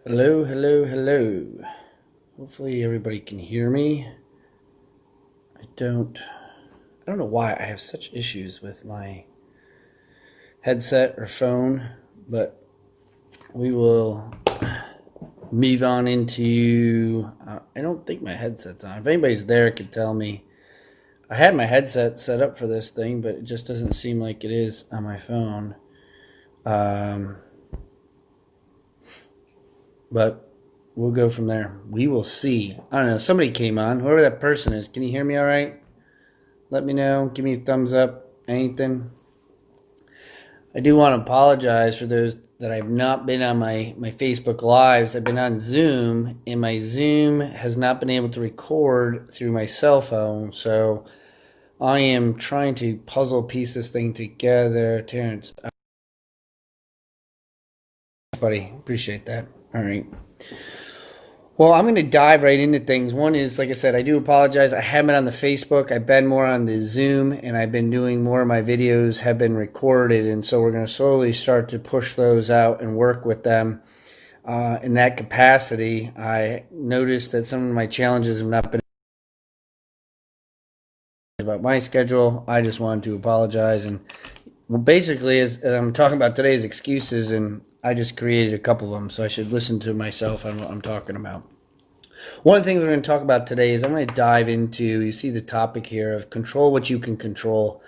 Hello, hello, hello. Hopefully everybody can hear me. I don't know why I have such issues with my headset or phone, but we will move on into I don't think my headset's on. If anybody's there could tell me. I had my headset set up for this thing, but it just doesn't seem like it is on my phone. Um, but we'll go from there. We will see. I don't know. Somebody came on. Whoever that person is. Can you hear me all right? Let me know. Give me a thumbs up. Anything. I do want to apologize for those that I've not been on my Facebook Lives. I've been on Zoom, and my Zoom has not been able to record through my cell phone. So I am trying to puzzle piece this thing together. Terrence, buddy, appreciate that. All right. Well, I'm going to dive right into things. One is, like I said, I do apologize. I haven't been on the Facebook. I've been more on the Zoom, and I've been doing more of my videos have been recorded, and so we're going to slowly start to push those out and work with them in that capacity. I noticed that some of my challenges have not been about my schedule. I just wanted to apologize, and well, basically, as I'm talking about today's excuses, and I just created a couple of them, so I should listen to myself on what I'm talking about. One of the things we're going to talk about today is I'm going to dive into, you see the topic here of control what you can control.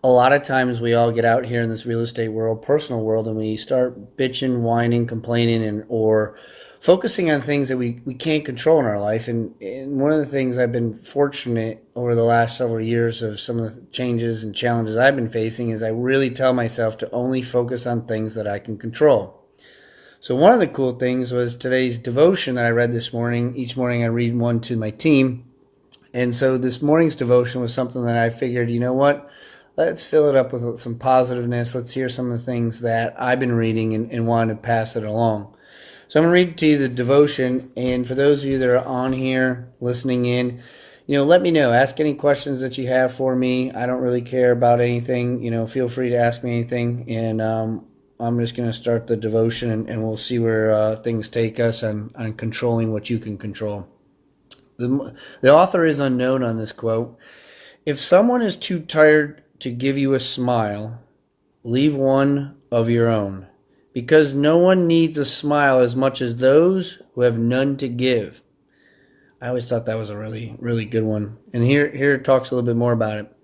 A lot of times we all get out here in this real estate world, personal world, and we start bitching, whining, complaining, or focusing on things that we can't control in our life. And one of the things I've been fortunate over the last several years of some of the changes and challenges I've been facing is I really tell myself to only focus on things that I can control. So one of the cool things was today's devotion that I read this morning. Each morning I read one to my team. And so this morning's devotion was something that I figured, you know what? Let's fill it up with some positiveness. Let's hear some of the things that I've been reading and wanted to pass it along. So I'm going to read to you the devotion. And for those of you that are on here listening in, let me know. Ask any questions that you have for me. I don't really care about anything. Feel free to ask me anything. And I'm just going to start the devotion and we'll see where things take us on controlling what you can control. The author is unknown on this quote. If someone is too tired to give you a smile, leave one of your own, because no one needs a smile as much as those who have none to give. I always thought that was a really, really good one. And here it talks a little bit more about it.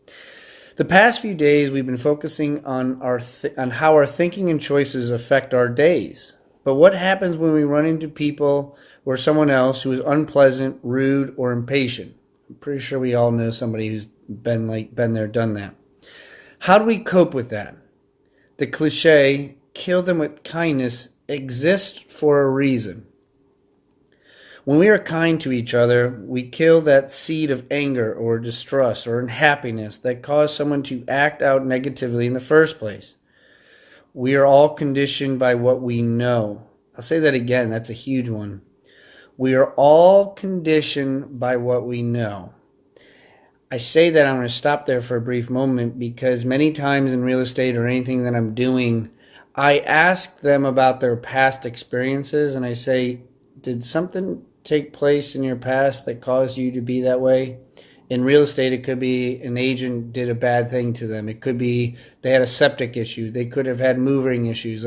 The past few days, we've been focusing on on how our thinking and choices affect our days. But what happens when we run into people or someone else who is unpleasant, rude, or impatient? I'm pretty sure we all know somebody who's been there, done that. How do we cope with that? The cliche, kill them with kindness, exists for a reason. When we are kind to each other, we kill that seed of anger or distrust or unhappiness that caused someone to act out negatively in the first place. We are all conditioned by what we know. I'll say that again, that's a huge one. We are all conditioned by what we know. I say that I'm going to stop there for a brief moment because many times in real estate or anything that I'm doing, I ask them about their past experiences and I say, did something take place in your past that caused you to be that way? In real estate, it could be an agent did a bad thing to them. It could be they had a septic issue. They could have had moving issues.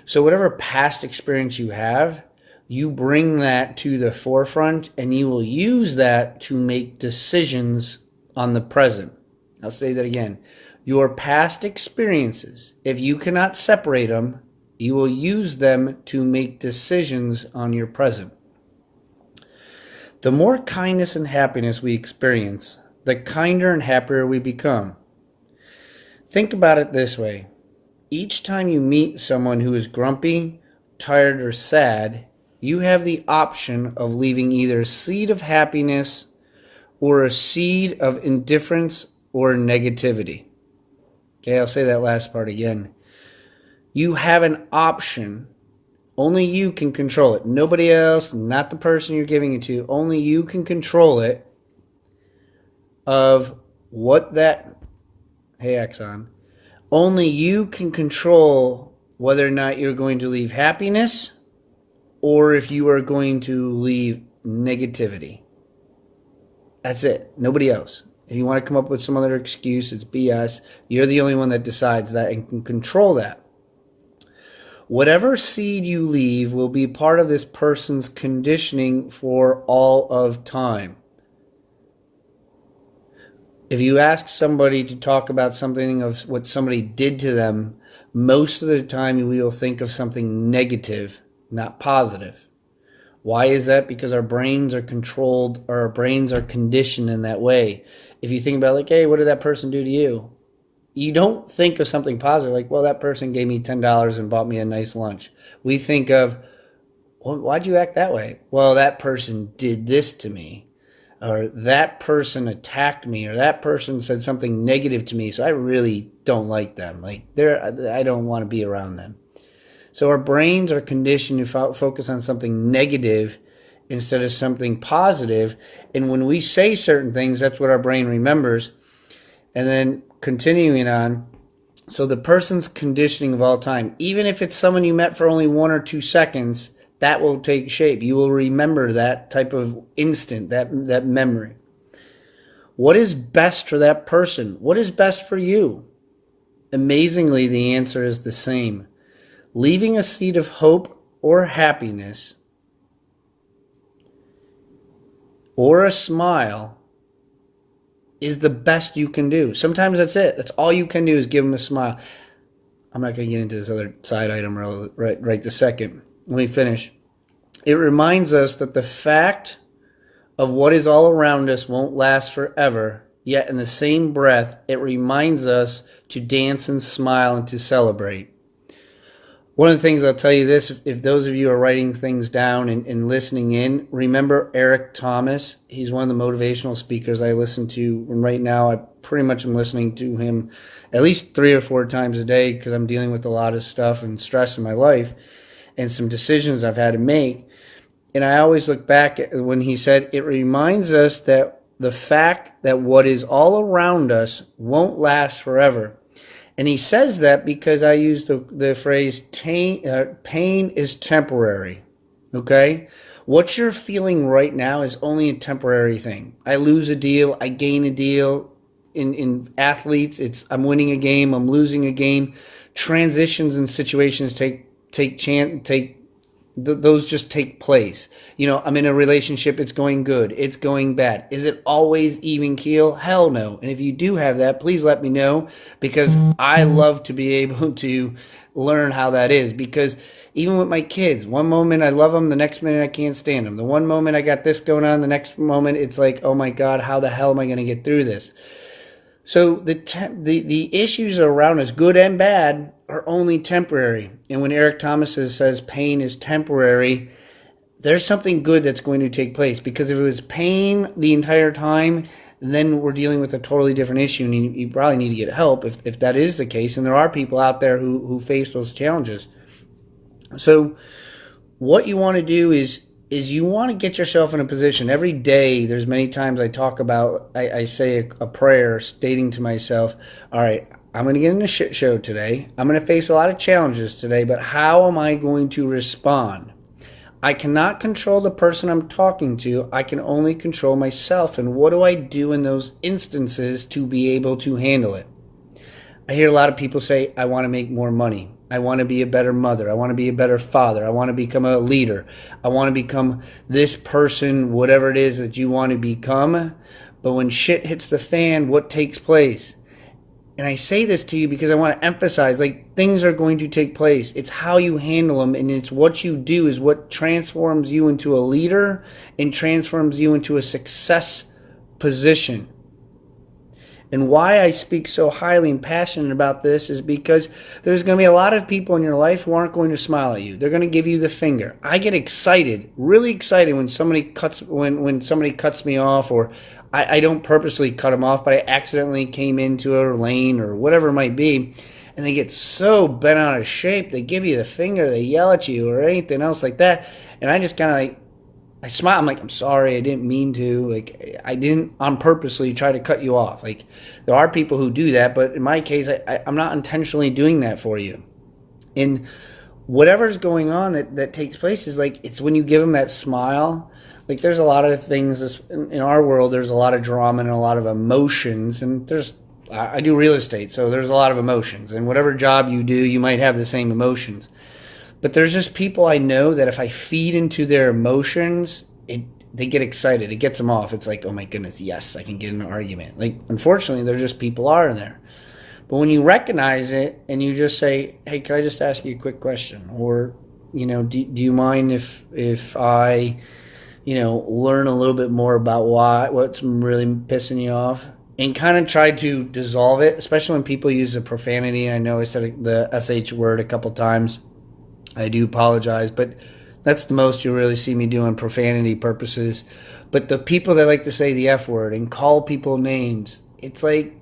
So whatever past experience you have, you bring that to the forefront and you will use that to make decisions on the present. I'll say that again. Your past experiences, if you cannot separate them, you will use them to make decisions on your present. The more kindness and happiness we experience, the kinder and happier we become. Think about it this way. Each time you meet someone who is grumpy, tired, or sad, you have the option of leaving either a seed of happiness or a seed of indifference or negativity. Okay, I'll say that last part again. You have an option. Only you can control it. Nobody else, not the person you're giving it to. Only you can control it of what that, hey Exxon, only you can control whether or not you're going to leave happiness or if you are going to leave negativity. That's it. Nobody else. If you want to come up with some other excuse, it's BS. You're the only one that decides that and can control that. Whatever seed you leave will be part of this person's conditioning for all of time. If you ask somebody to talk about something of what somebody did to them, most of the time we will think of something negative, not positive. Why is that? Because our brains are controlled, or our brains are conditioned in that way. If you think about like, hey, what did that person do to you? You don't think of something positive like, well, that person gave me $10 and bought me a nice lunch. We think of, well, why'd you act that way? Well, that person did this to me, or that person attacked me, or that person said something negative to me, so I really don't like them. Like, I don't want to be around them. So our brains are conditioned to focus on something negative instead of something positive. And when we say certain things, that's what our brain remembers. And then continuing on, so the person's conditioning of all time, even if it's someone you met for only 1 or 2 seconds, that will take shape. You will remember that type of instant, that memory. What is best for that person? What is best for you? Amazingly, the answer is the same. Leaving a seed of hope or happiness or a smile is the best you can do. Sometimes that's it. That's all you can do is give them a smile. I'm not going to get into this other side item right this second. Let me finish. It reminds us that the fact of what is all around us won't last forever, yet in the same breath, it reminds us to dance and smile and to celebrate. One of the things I'll tell you this, if those of you are writing things down and listening in, remember Eric Thomas. He's one of the motivational speakers I listen to. And right now, I pretty much am listening to him at least 3 or 4 times a day because I'm dealing with a lot of stuff and stress in my life and some decisions I've had to make. And I always look back at when he said, it reminds us that the fact that what is all around us won't last forever. And he says that because I use the phrase, pain is temporary, okay? What you're feeling right now is only a temporary thing. I lose a deal, I gain a deal. In athletes, it's I'm winning a game, I'm losing a game. Transitions and situations those just take place. You know, I'm in a relationship, it's going good, it's going bad. Is it always even keel? Hell no. And if you do have that, please let me know, because I love to be able to learn how that is. Because even with my kids, one moment I love them, the next minute I can't stand them. The one moment I got this going on, the next moment it's like, oh my God, how the hell am I going to get through this? So the issues around us, good and bad, are only temporary. And when Eric Thomas says pain is temporary, there's something good that's going to take place. Because if it was pain the entire time, then we're dealing with a totally different issue, and you probably need to get help if that is the case. And there are people out there who face those challenges. So what you want to do is you want to get yourself in a position every day. There's many times I say a prayer stating to myself, all right, I'm going to get in a shit show today. I'm going to face a lot of challenges today, but how am I going to respond? I cannot control the person I'm talking to. I can only control myself. And what do I do in those instances to be able to handle it? I hear a lot of people say, I want to make more money. I want to be a better mother. I want to be a better father. I want to become a leader. I want to become this person, whatever it is that you want to become. But when shit hits the fan, what takes place? And I say this to you because I want to emphasize, like, things are going to take place. It's how you handle them, and it's what you do is what transforms you into a leader and transforms you into a success position. And why I speak so highly and passionate about this is because there's going to be a lot of people in your life who aren't going to smile at you. They're going to give you the finger. I get excited, really excited when somebody cuts me off, or I don't purposely cut them off, but I accidentally came into a lane or whatever it might be, and they get so bent out of shape. They give you the finger, they yell at you, or anything else like that, and I just kind of like, I smile. I'm like, I'm sorry, I didn't mean to. Like, I didn't on purposely try to cut you off. Like, there are people who do that, but in my case, I'm not intentionally doing that for you. And whatever's going on that takes place is like, it's when you give them that smile. Like, there's a lot of things in our world, there's a lot of drama and a lot of emotions, and I do real estate, so there's a lot of emotions, and whatever job you do, you might have the same emotions. But there's just people I know that if I feed into their emotions, they get excited. It gets them off. It's like, oh my goodness, yes, I can get in an argument. Like, unfortunately, there just people are in there. But when you recognize it and you just say, hey, can I just ask you a quick question? Or, do you mind if I, learn a little bit more about what's really pissing you off? And kind of try to dissolve it, especially when people use the profanity. I know I said the SH word a couple times. I do apologize, but that's the most you'll really see me doing profanity purposes. But the people that like to say the F word and call people names, it's like,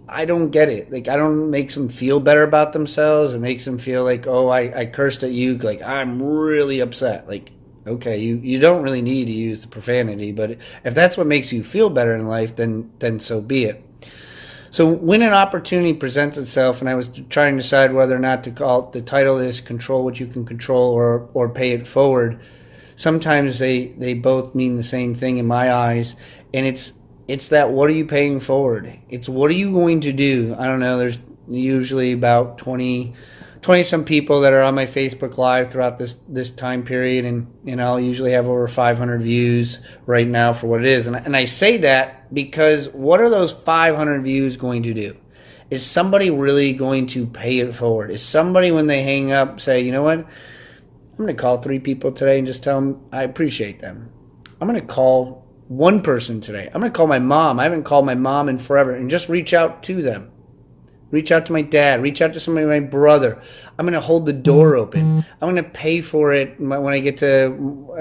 I don't get it. Like, I don't make them feel better about themselves. It makes them feel like, oh, I cursed at you. Like, I'm really upset. Like, okay, you don't really need to use the profanity, but if that's what makes you feel better in life, then so be it. So when an opportunity presents itself, and I was trying to decide whether or not to call it, the title is Control What You Can Control or Pay It Forward. Sometimes they both mean the same thing in my eyes, and it's that, what are you paying forward? It's, what are you going to do? I don't know, there's usually about 20 some people that are on my Facebook Live throughout this time period, and I'll usually have over 500 views right now for what it is. And I say that because, what are those 500 views going to do? Is somebody really going to pay it forward? Is somebody, when they hang up, say, you know what, I'm going to call 3 people today and just tell them I appreciate them. I'm going to call 1 person today. I'm going to call my mom. I haven't called my mom in forever, and just reach out to them. Reach out to my dad. Reach out to somebody, my brother. I'm going to hold the door open. I'm going to pay for it when I get to,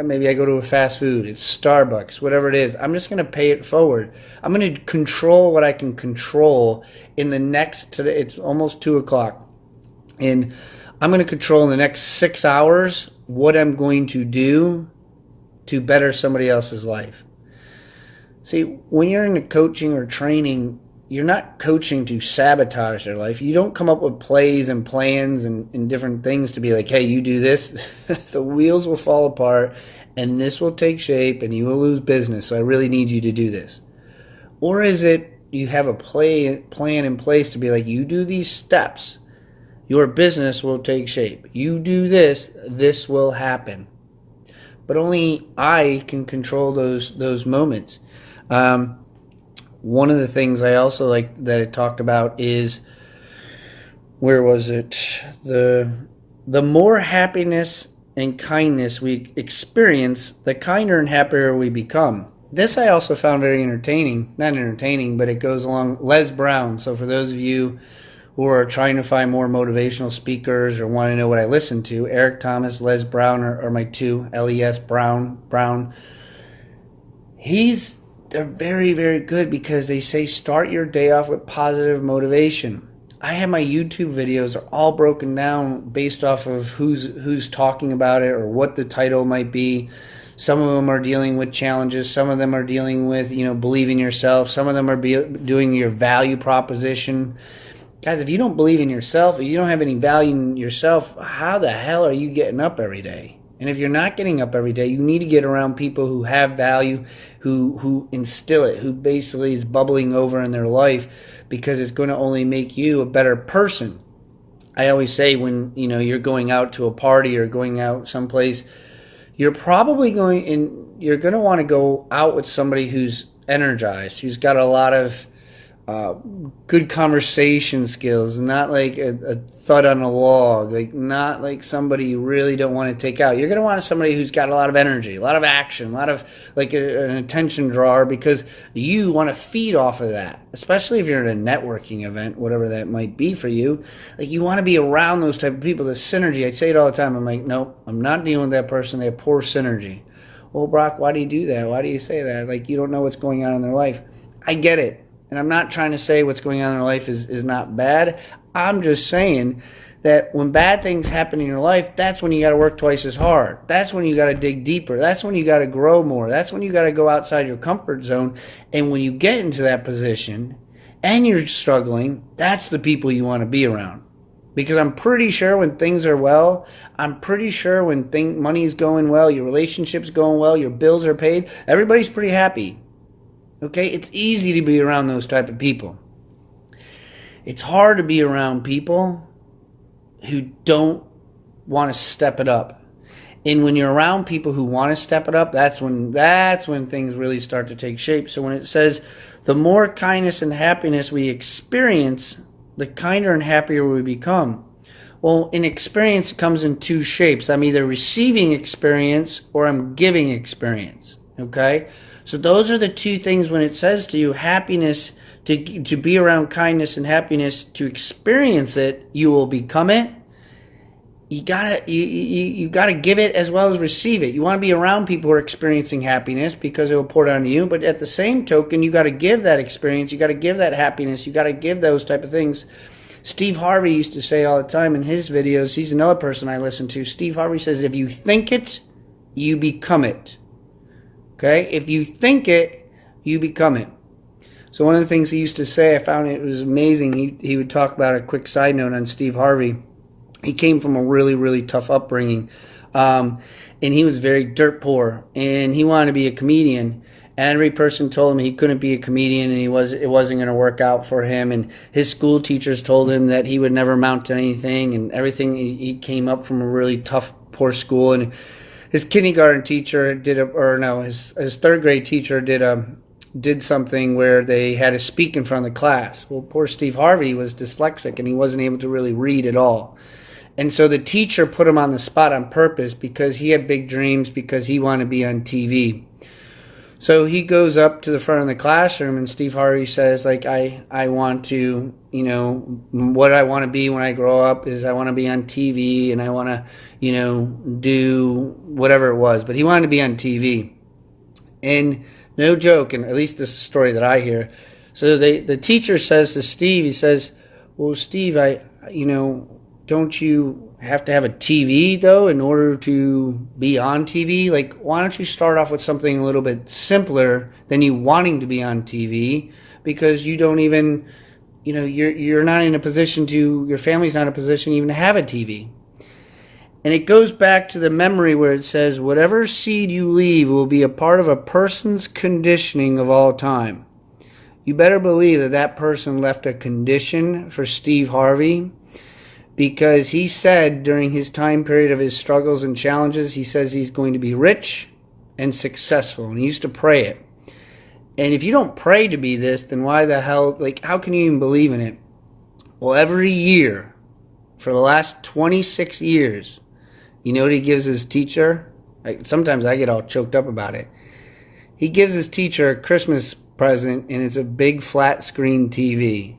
maybe I go to a fast food. It's Starbucks, whatever it is. I'm just going to pay it forward. I'm going to control what I can control in the next, today it's almost 2 o'clock. And I'm going to control in the next 6 hours what I'm going to do to better somebody else's life. See, when you're in the coaching or training, you're not coaching to sabotage their life. You don't come up with plays and plans and different things to be like, hey, you do this, the wheels will fall apart, and this will take shape, and you will lose business, so I really need you to do this. Or is it you have a plan in place to be like, you do these steps, your business will take shape. You do this, this will happen. But only I can control those moments. One of the things I also like that it talked about is, where was it? The more happiness and kindness we experience, the kinder and happier we become. This I also found very entertaining. Not entertaining, but it goes along. Les Brown. So for those of you who are trying to find more motivational speakers or want to know what I listen to, Eric Thomas, Les Brown are my 2. Les Brown. They're very, very good because they say start your day off with positive motivation. I have my YouTube videos are all broken down based off of who's talking about it or what the title might be. Some of them are dealing with challenges. Some of them are dealing with, believe in yourself. Some of them are doing your value proposition. Guys, if you don't believe in yourself, if you don't have any value in yourself, how the hell are you getting up every day? And if you're not getting up every day, you need to get around people who have value, who instill it, who basically is bubbling over in their life, because it's going to only make you a better person. I always say when you're going out to a party or going out someplace, you're probably you're going to want to go out with somebody who's energized, who's got a lot of good conversation skills, not like a thud on a log, like not like somebody you really don't want to take out. You're going to want somebody who's got a lot of energy, a lot of action, a lot of like an attention drawer, because you want to feed off of that, especially if you're at a networking event, whatever that might be for you. Like, you want to be around those type of people, the synergy. I say it all the time. I'm like, nope, I'm not dealing with that person. They have poor synergy. Well, Brock, why do you do that? Why do you say that? Like, you don't know what's going on in their life. I get it. And I'm not trying to say what's going on in their life is not bad. I'm just saying that when bad things happen in your life, that's when you got to work twice as hard. That's when you got to dig deeper. That's when you got to grow more. That's when you got to go outside your comfort zone. And when you get into that position and you're struggling, that's the people you want to be around. Because I'm pretty sure when things are well, I'm pretty sure when money's going well, your relationship's going well, your bills are paid, everybody's pretty happy. Okay? It's easy to be around those type of people. It's hard to be around people who don't want to step it up. And when you're around people who want to step it up, that's when things really start to take shape. So when it says the more kindness and happiness we experience, the kinder and happier we become. Well, in experience, it comes in two shapes. I'm either receiving experience or I'm giving experience. Okay? So those are the two things when it says to you, happiness, to be around kindness and happiness, to experience it, you will become it. You gotta give it as well as receive it. You want to be around people who are experiencing happiness because it will pour down to you. But at the same token, you got to give that experience. You got to give that happiness. You got to give those type of things. Steve Harvey used to say all the time in his videos. He's another person I listen to. Steve Harvey says, "If you think it, you become it." Okay, if you think it, you become it. So one of the things he used to say, I found it was amazing. He would talk about a quick side note on Steve Harvey. He came from a really, really tough upbringing, and he was very dirt poor, and he wanted to be a comedian. And every person told him he couldn't be a comedian, and it wasn't going to work out for him. And his school teachers told him that he would never amount to anything, and everything. He came up from a really tough, poor school, and his kindergarten teacher his third grade teacher did something where they had to speak in front of the class. Well, poor Steve Harvey was dyslexic, and he wasn't able to really read at all. And so the teacher put him on the spot on purpose because he had big dreams, because he wanted to be on TV. So he goes up to the front of the classroom, and Steve Harvey says, like, I want to, what I want to be when I grow up is I want to be on TV, and I want to, do whatever it was. But he wanted to be on TV. And no joke, and at least this is the story that I hear. So the teacher says to Steve, he says, well, Steve, don't you have to have a TV, though, in order to be on TV? Like, why don't you start off with something a little bit simpler than you wanting to be on TV? Because you don't even, you're not in a position your family's not in a position even to have a TV. And it goes back to the memory where it says, whatever seed you leave will be a part of a person's conditioning of all time. You better believe that person left a condition for Steve Harvey, because he said during his time period of his struggles and challenges, he says he's going to be rich and successful. And he used to pray it. And if you don't pray to be this, then why the hell, how can you even believe in it? Well, every year, for the last 26 years, you know what he gives his teacher? Sometimes I get all choked up about it. He gives his teacher a Christmas present, and it's a big flat screen TV.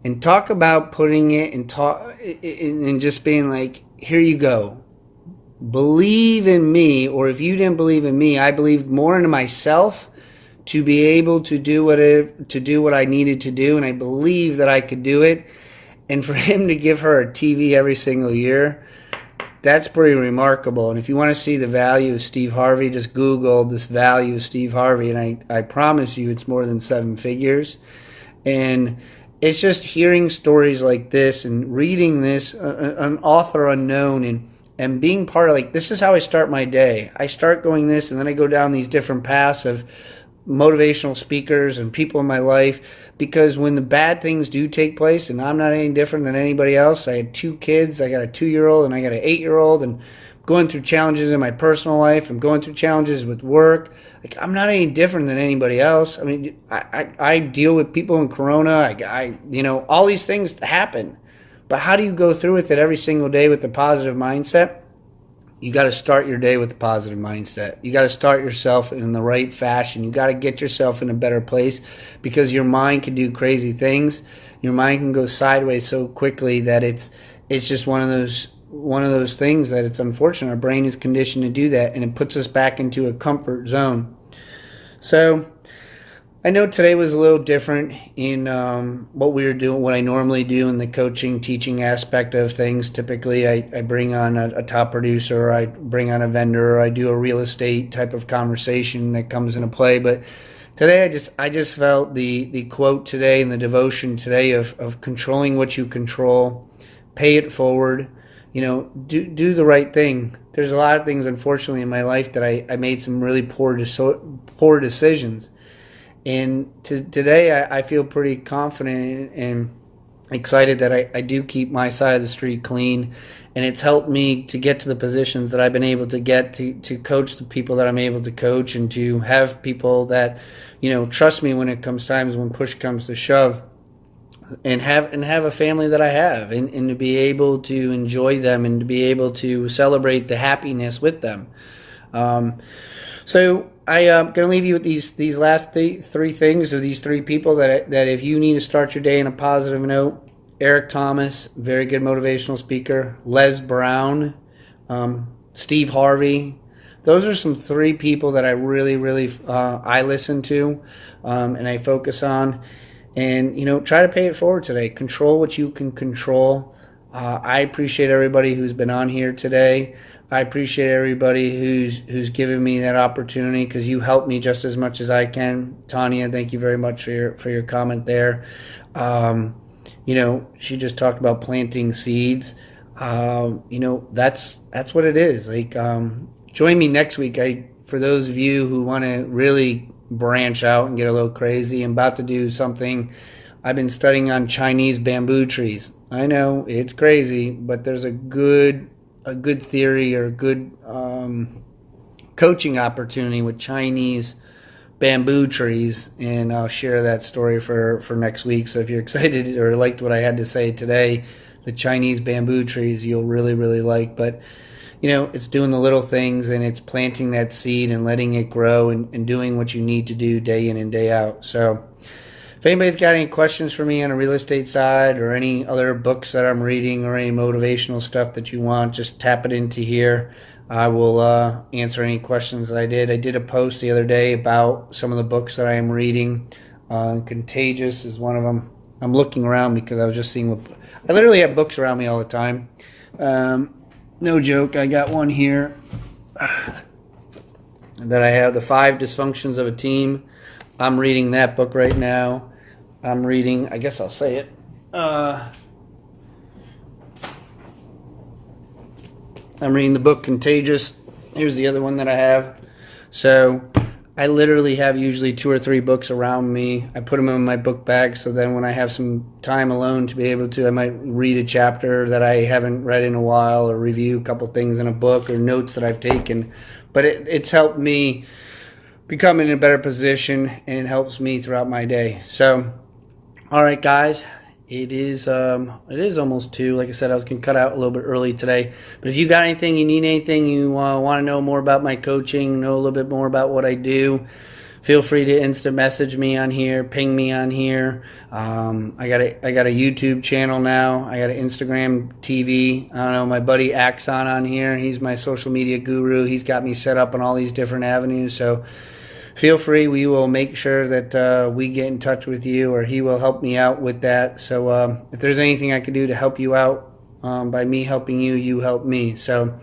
And talk about putting it and just being like, here you go. Believe in me, or if you didn't believe in me, I believed more into myself to be able to do what I needed to do, and I believed that I could do it. And for him to give her a TV every single year, that's pretty remarkable. And if you want to see the value of Steve Harvey, just Google this value of Steve Harvey, and I promise you it's more than 7 figures. And it's just hearing stories like this and reading this, an author unknown, and being part of, this is how I start my day. I start going this, and then I go down these different paths of motivational speakers and people in my life, because when the bad things do take place, and I'm not any different than anybody else. I had 2 kids. I got a 2-year-old and I got an 8-year-old, and going through challenges in my personal life. I'm going through challenges with work. I'm not any different than anybody else. I mean, I deal with people in Corona. All these things happen. But how do you go through with it every single day with a positive mindset? You got to start your day with a positive mindset. You got to start yourself in the right fashion. You got to get yourself in a better place, because your mind can do crazy things. Your mind can go sideways so quickly that it's just one of those things that it's unfortunate. Our brain is conditioned to do that, and it puts us back into a comfort zone. So I know today was a little different in what we were doing, what I normally do in the coaching, teaching aspect of things. Typically, I bring on a top producer, or I bring on a vendor, or I do a real estate type of conversation that comes into play. But today, I just felt the quote today and the devotion today of controlling what you control, pay it forward, do the right thing. There's a lot of things, unfortunately, in my life that I made some really poor decisions. And today I feel pretty confident and excited that I do keep my side of the street clean. And it's helped me to get to the positions that I've been able to get to coach the people that I'm able to coach, and to have people that, trust me when it comes times when push comes to shove, and have a family that I have, and to be able to enjoy them, and to be able to celebrate the happiness with them. Um, so I am going to leave you with these last three things, or these three people that if you need to start your day in a positive note: Eric Thomas, very good motivational speaker; Les Brown, Steve Harvey. Those are some three people that I really I listen to, and I focus on. And try to pay it forward today. Control what you can control. I appreciate everybody who's been on here today. I appreciate everybody who's given me that opportunity, because you help me just as much as I can. Tanya, thank you very much for your comment there. She just talked about planting seeds. That's what it is. Like, join me next week. For those of you who want to really branch out and get a little crazy, I'm about to do something. I've been studying on Chinese bamboo trees. I know it's crazy, but there's a good theory, or a good coaching opportunity with Chinese bamboo trees, and I'll share that story for next week. So if you're excited or liked what I had to say today, the Chinese bamboo trees, you'll really like. But it's doing the little things, and it's planting that seed and letting it grow, and doing what you need to do day in and day out. So if anybody's got any questions for me on a real estate side, or any other books that I'm reading, or any motivational stuff that you want, just tap it into here. I will answer any questions that I did. I did a post the other day about some of the books that I am reading. Contagious is one of them. I'm looking around because I was just seeing I literally have books around me all the time. No joke, I got one here that I have, The 5 Dysfunctions of a Team. I'm reading that book right now. I'm reading, I guess I'll say it. I'm reading the book Contagious. Here's the other one that I have. So I literally have usually 2 or 3 books around me. I put them in my book bag, so then when I have some time alone to be able to, I might read a chapter that I haven't read in a while, or review a couple things in a book, or notes that I've taken. But it's helped me become in a better position, and it helps me throughout my day. So, all right, guys. It is almost 2. Like I said, I was going to cut out a little bit early today. But if you got anything, you need anything, you want to know more about my coaching, know a little bit more about what I do, feel free to instant message me on here, ping me on here. I got a YouTube channel now. I got an Instagram TV. I don't know, my buddy Axon on here. He's my social media guru. He's got me set up on all these different avenues. So feel free. We will make sure that we get in touch with you, or he will help me out with that. So if there's anything I can do to help you out, by me helping you, you help me. So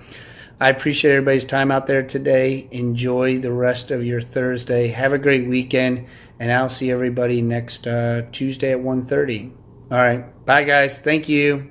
I appreciate everybody's time out there today. Enjoy the rest of your Thursday. Have a great weekend, and I'll see everybody next Tuesday at 1:30. All right. Bye, guys. Thank you.